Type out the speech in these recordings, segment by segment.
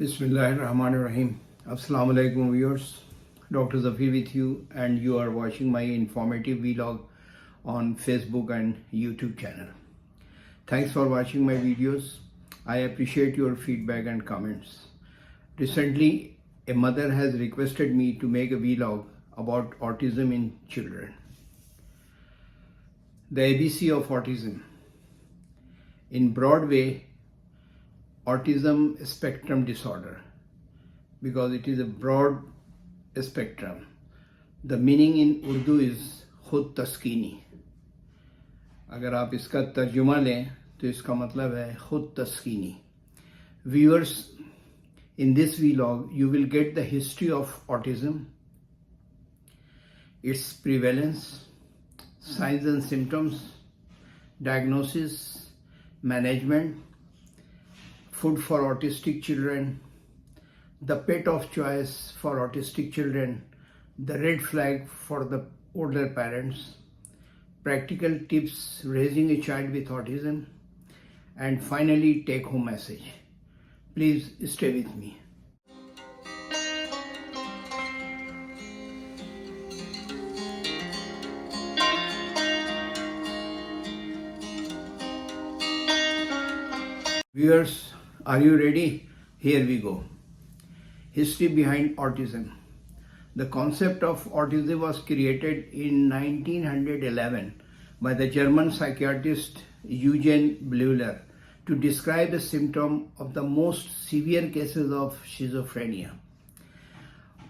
Bismillahirrahmanirrahim. Assalamu alaikum viewers. Dr.S.M.Zafeer with you, and you are watching my informative vlog on Facebook and YouTube channel. Thanks for watching my videos. I appreciate your feedback and comments. Recently, a mother has requested me to make a vlog about autism in children. The ABC of autism. In broad way, autism spectrum disorder, because it is a broad spectrum. The meaning in Urdu is खुद तस्कीनी. अगर आप इसका तर्जुमा लें तो इसका मतलब है खुद तस्कीनी. Viewers, in this vlog you will get the history of autism, its prevalence, signs and symptoms, diagnosis, management, food for autistic children, the pet of choice for autistic children, the red flag for the older parents, practical tips raising a child with autism, and finally take home message. Please stay with me. Viewers, are you ready? Here we go. History behind autism. The concept of autism was created in 1911 by the German psychiatrist Eugen Bleuler to describe the symptom of the most severe cases of schizophrenia.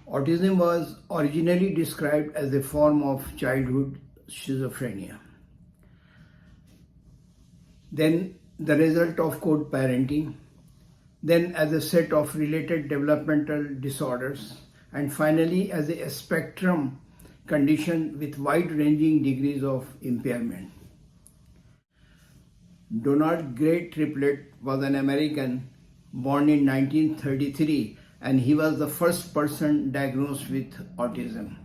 Autism was originally described as a form of childhood schizophrenia. Then the result of co-parenting, then as a set of related developmental disorders, and finally as a spectrum condition with wide-ranging degrees of impairment. Donald Gray Triplett was an American born in 1933, and he was the first person diagnosed with autism.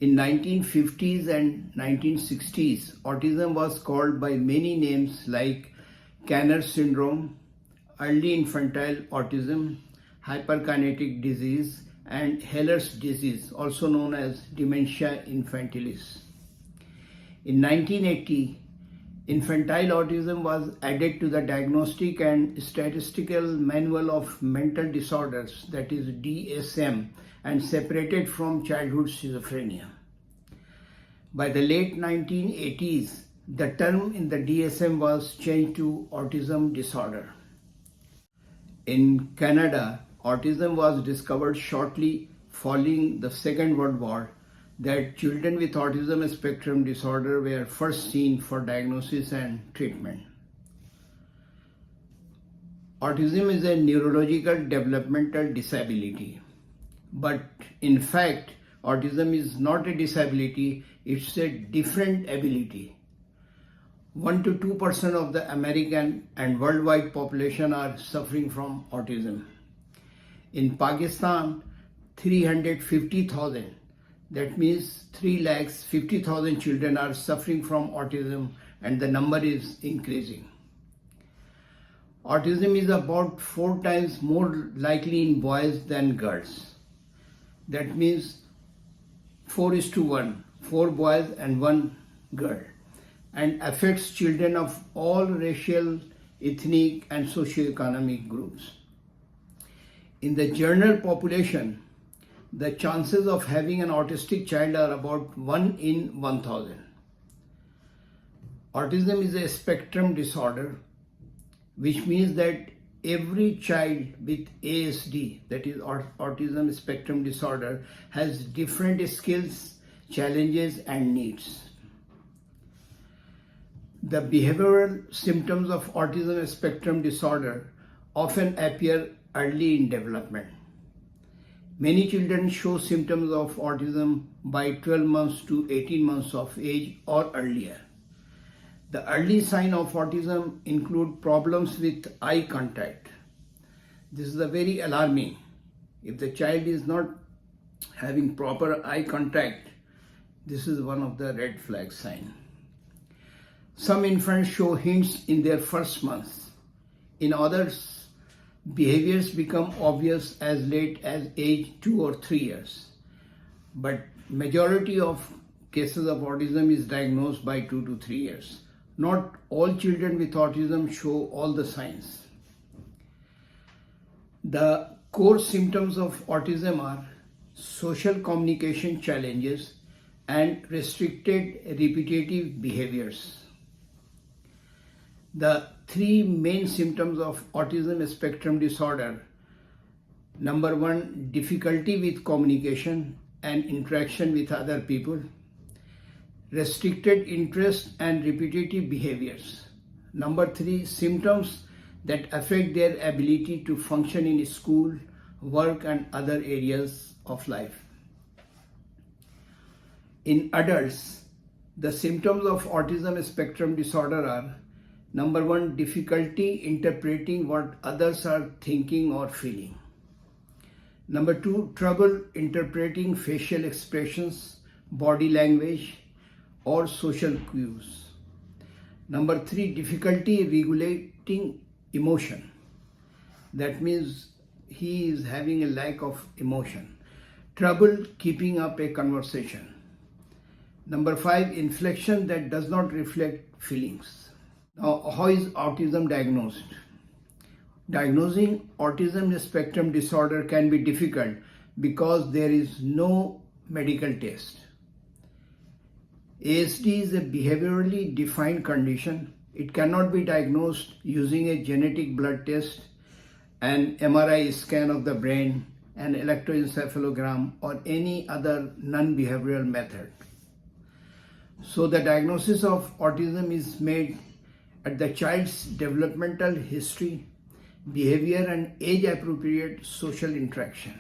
In 1950s and 1960s, autism was called by many names like Kanner syndrome, early infantile autism, hyperkinetic disease, and Heller's disease, also known as dementia infantilis. In 1980, infantile autism was added to the Diagnostic and Statistical Manual of Mental Disorders, that is DSM, and separated from childhood schizophrenia. By the late 1980s, the term in the DSM was changed to autism disorder. In Canada, autism was discovered shortly following the Second World War, that children with autism spectrum disorder were first seen for diagnosis and treatment. Autism is a neurological developmental disability. But in fact, autism is not a disability, it's a different ability. 1 to 2% of the American and worldwide population are suffering from autism. In Pakistan, 350,000, that means 350,000 children are suffering from autism, and the number is increasing. Autism is about 4 times more likely in boys than girls. That means 4:1, 4 boys and 1 girl, and affects children of all racial, ethnic, and socio-economic groups. In the general population, the chances of having an autistic child are about 1 in 1,000. Autism is a spectrum disorder, which means that every child with ASD, that is autism spectrum disorder, has different skills, challenges, and needs. The behavioral symptoms of autism spectrum disorder often appear early in development. Many children show symptoms of autism by 12 months to 18 months of age or earlier. The early signs of autism include problems with eye contact. This is very alarming. If the child is not having proper eye contact, this is one of the red flag signs. Some infants show hints in their first months. In others, Behaviors become obvious as late as age 2 or 3 years. But majority of cases of autism is diagnosed by 2 to 3 years. Not all children with autism show all the signs. The core symptoms of autism are social communication challenges and restricted repetitive behaviors. The three main symptoms of autism spectrum disorder: number one, difficulty with communication and interaction with other people; restricted interest and repetitive behaviors; number three, symptoms that affect their ability to function in school, work, and other areas of life. In adults, the symptoms of autism spectrum disorder are: number one, difficulty interpreting what others are thinking or feeling; number two, trouble interpreting facial expressions, body language, or social cues; number three, difficulty regulating emotion. That means he is having a lack of emotion; trouble keeping up a conversation; number five, inflection that does not reflect feelings. Now, how is autism diagnosed? Diagnosing autism spectrum disorder can be difficult because there is no medical test. ASD is a behaviorally defined condition. It cannot be diagnosed using a genetic blood test, an MRI scan of the brain, an electroencephalogram, or any other non-behavioral method. So the diagnosis of autism is made at the child's developmental history, behavior, and age-appropriate social interaction.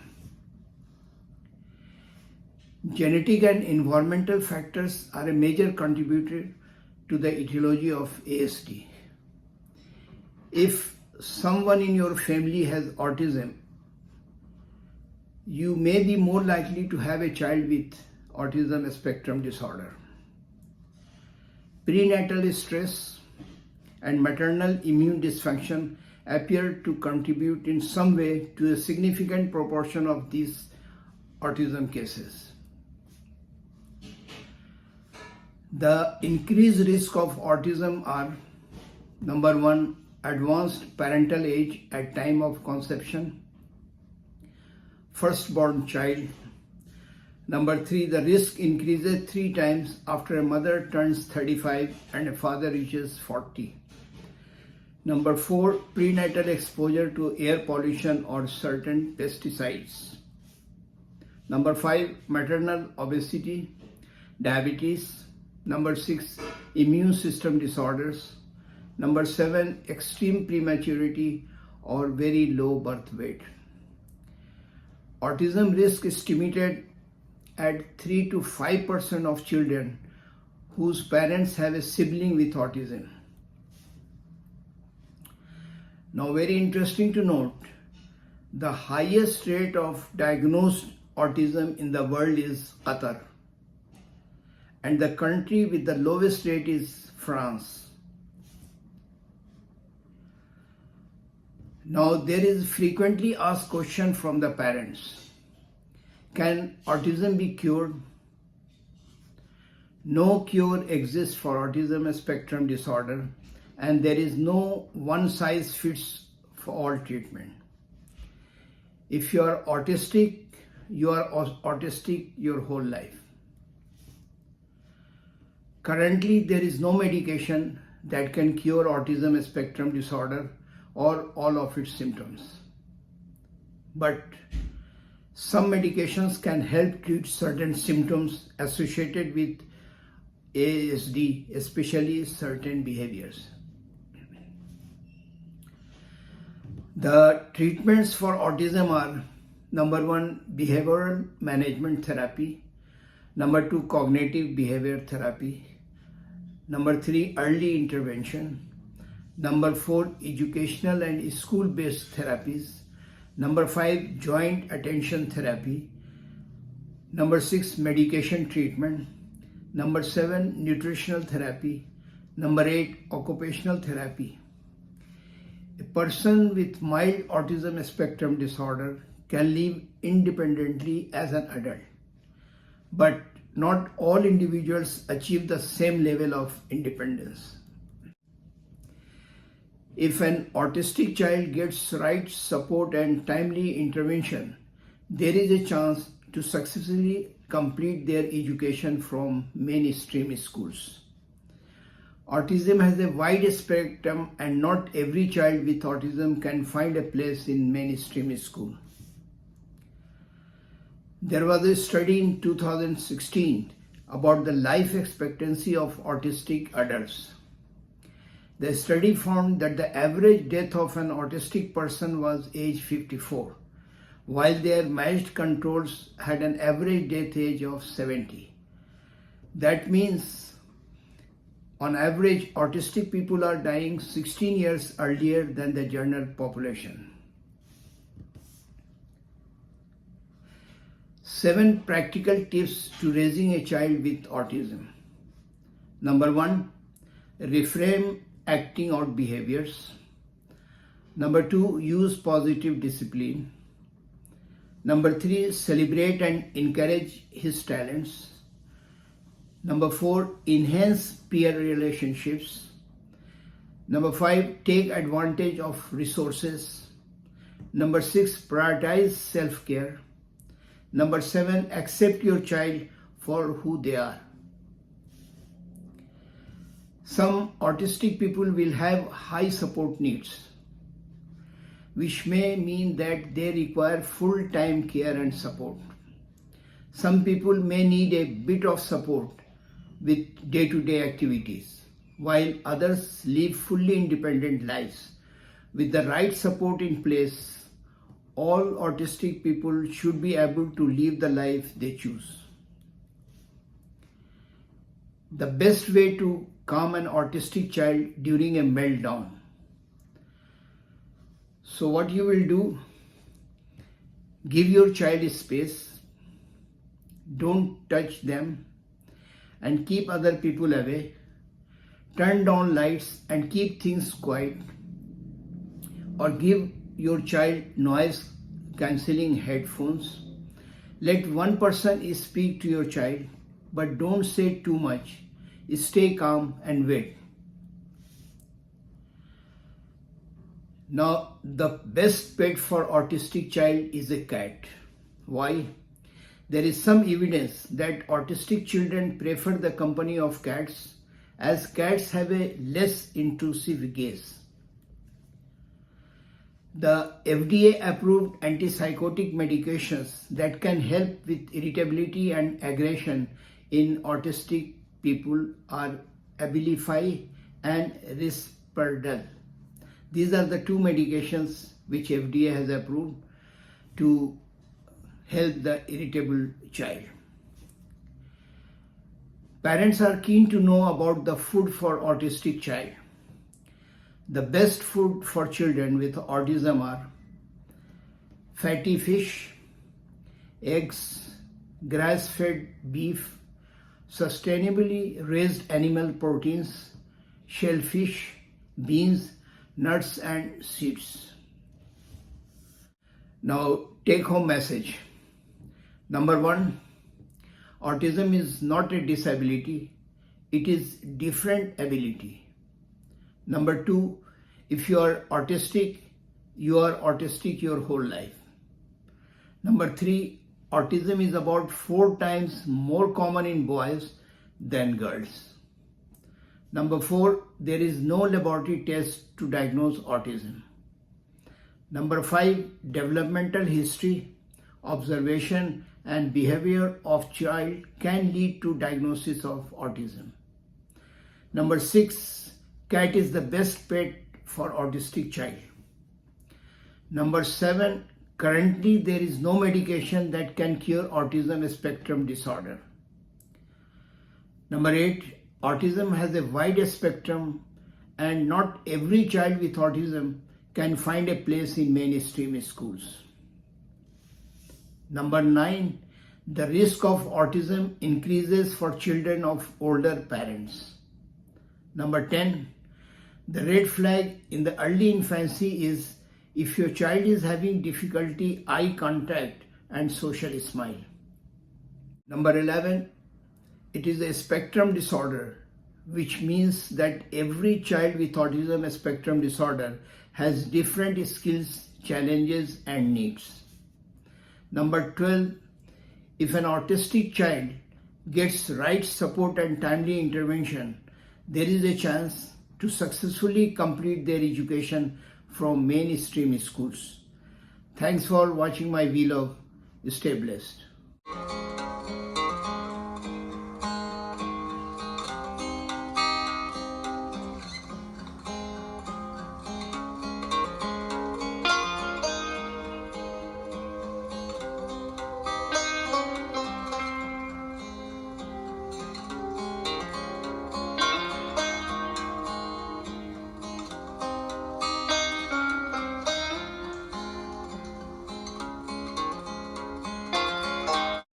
Genetic and environmental factors are a major contributor to the etiology of ASD. If someone in your family has autism, you may be more likely to have a child with autism spectrum disorder. Prenatal stress and maternal immune dysfunction appear to contribute in some way to a significant proportion of these autism cases. The increased risk of autism are: number one, advanced parental age at time of conception, firstborn child; number three, the risk increases 3 times after a mother turns 35 and a father reaches 40. Number four, prenatal exposure to air pollution or certain pesticides. Number five, maternal obesity, diabetes. Number six, immune system disorders. Number seven, extreme prematurity or very low birth weight. Autism risk is estimated at 3 to 5% of children whose parents have a sibling with autism. Now, very interesting to note, the highest rate of diagnosed autism in the world is Qatar, and the country with the lowest rate is France. Now, there is frequently asked question from the parents: can autism be cured? No cure exists for autism spectrum disorder, and there is no one size fits for all treatment. If you are autistic, you are autistic your whole life. Currently, there is no medication that can cure autism spectrum disorder or all of its symptoms. But some medications can help treat certain symptoms associated with ASD, especially certain behaviors. The treatments for autism are: number one, behavioral management therapy; number two, cognitive behavior therapy; number three, early intervention; number four, educational and school-based therapies; number five, joint attention therapy; number six, medication treatment; number seven, nutritional therapy; number eight, occupational therapy. A person with mild autism spectrum disorder can live independently as an adult, but not all individuals achieve the same level of independence. If an autistic child gets right support and timely intervention, there is a chance to successfully complete their education from mainstream schools. Autism has a wide spectrum and not every child with autism can find a place in mainstream school. There was a study in 2016 about the life expectancy of autistic adults. The study found that the average death of an autistic person was age 54, while their matched controls had an average death age of 70. That means, on average, autistic people are dying 16 years earlier than the general population. 7 practical tips to raising a child with autism. Number 1, reframe acting out behaviors. Number 2, use positive discipline. Number 3, celebrate and encourage his talents. Number 4, enhance peer relationships. Number 5, take advantage of resources. Number 6, prioritize self-care. Number 7, accept your child for who they are. Some autistic people will have high support needs, which may mean that they require full-time care and support. Some people may need a bit of support with day-to-day activities, while others live fully independent lives. With the right support in place, all autistic people should be able to live the life they choose. The best way to calm an autistic child during a meltdown. So what you will do, give your child space, don't touch them and keep other people away, turn down lights and keep things quiet, or give your child noise cancelling headphones. Let one person speak to your child, but don't say too much. Stay calm and wait. Now, the best pet for autistic child is a cat. Why? There is some evidence that autistic children prefer the company of cats, as cats have a less intrusive gaze. The FDA approved antipsychotic medications that can help with irritability and aggression in autistic people are Abilify and Risperdal. These are the 2 medications which FDA has approved to help the irritable child. Parents are keen to know about the food for autistic child. The best food for children with autism are fatty fish, eggs, grass-fed beef, sustainably raised animal proteins, shellfish, beans, nuts and seeds. Now, take-home message. Number 1, autism is not a disability, it is different ability. Number 2, if you are autistic your whole life. Number 3, autism is about 4 times more common in boys than girls. Number 4, there is no laboratory test to diagnose autism. Number 5, developmental history, observation and behavior of child can lead to diagnosis of autism. Number 6, cat is the best pet for autistic child. Number 7, currently there is no medication that can cure autism spectrum disorder. Number 8, autism has a wide spectrum and not every child with autism can find a place in mainstream schools. Number 9, the risk of autism increases for children of older parents. Number 10, The red flag in the early infancy is if your child is having difficulty eye contact and social smile. Number 11, it is a spectrum disorder, which means that every child with autism spectrum disorder has different skills, challenges, and needs. Number 12, if an autistic child gets right support and timely intervention, there is a chance to successfully complete their education from mainstream schools. Thanks for watching my vlog. Stay blessed.